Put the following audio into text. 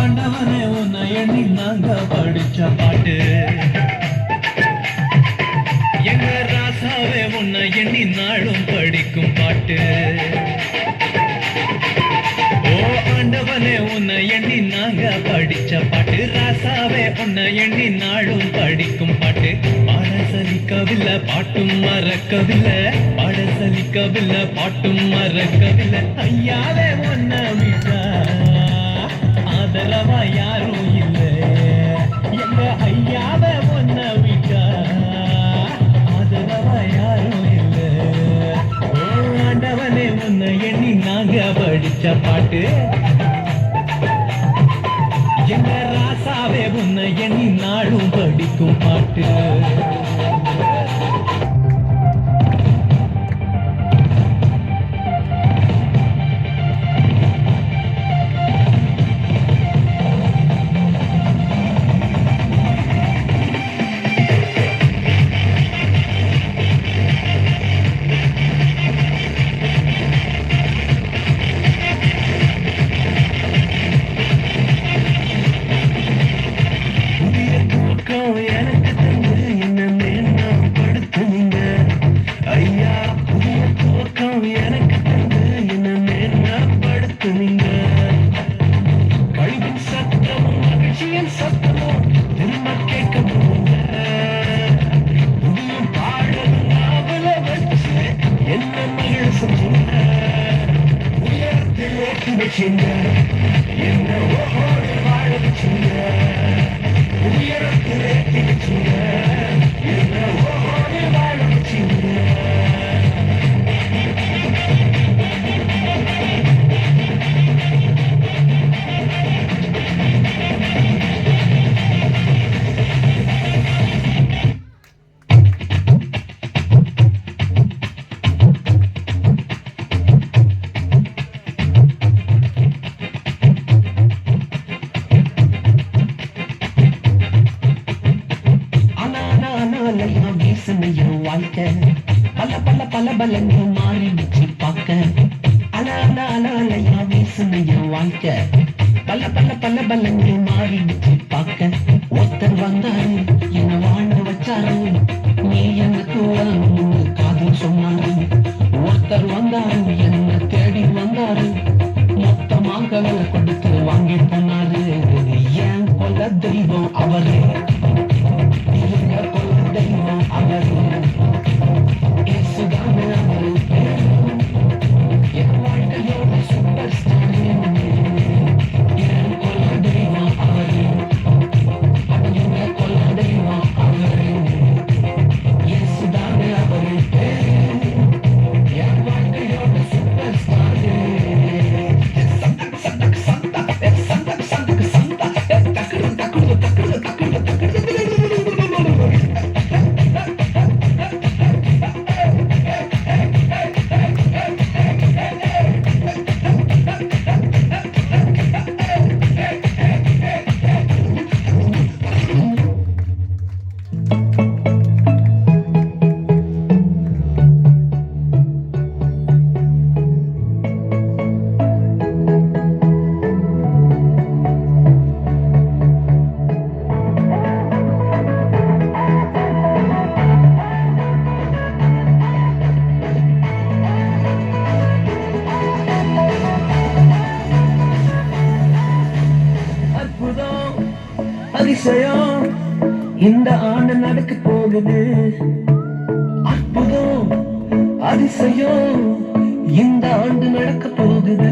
ஆண்டவனே உன்னை எண்ணி நாங்க படிச்ச பாட்டு. எங்க ராசாவே உன்னை எண்ணி நாளும் படிக்கும் பாட்டு. ஓ ஆண்டவனே உன்னை எண்ணி நாங்க படிச்ச பாட்டு. ராசாவே உன்னை எண்ணி நாளும் படிக்கும் பாட்டு. பாட சலிக்கவில்லை பாட்டும் மறக்கவில்லை, பாட சலிக்கவில்லை பாட்டும் மறக்கவில்லை. ஐயாவே உன்னை விட்டா ஆதரவா யாரும் இல்லை. எங்க ஐயாவே உன்னை விட்டா ஆதரவா யாரும் இல்லை. ஓ ஆண்டவனே உன்னை எண்ணி நாங்க படிச்ச பாட்டு. எங்க ராசாவே உன்னை எண்ணி நாளும் படிக்கும் பாட்டு. எனக்கு தந்து என்ன மேன்னம் படுத்துனீங்க ஐயா. புதிய துவக்கம் எனக்கு தந்து என்ன மேன்னம் படுத்துனீங்க. கழிவின் சத்தமும் மகிழ்ச்சியின் சத்தமும் திரும்ப கேட்க போங்க. புதியும் பாடலும் நாவல வச்சு என்ன மகிழ செஞ்சீங்க. உயரத்தில் ஏற்றி வச்சீங்க, என்ன ஓஹோடு வாழ வச்சீங்க. உயரத்தில் ஏற்றி வச்சீங்க, என்ன ஓஹோடு வாழ வச்சீங்க. பல பல பல பலன்னு மாறிடுச்சு பார்க்க. அலையா வீசுன என் வாழ்க்கை பல பல பல பலன்னு மாறிடுச்சு பார்க்க. ஒருத்தர் வந்தாரு என்ன வாழ வச்சாரு, நீ எனக்கு காதல் சொன்னாரு. ஒருத்தர் வந்தாரு என்ன தேடி வந்தாரு, மொத்தமாக விலை கொடுத்து வாங்கி போனாரு. ஏன் கொல்ல தெய்வம் அவரே, கொல்ல தெய்வம் அவரே. அதிசயம் இந்த ஆண்டு நடக்க போகுது. அற்புதம் அதிசயம் இந்த ஆண்டு நடக்க போகுது.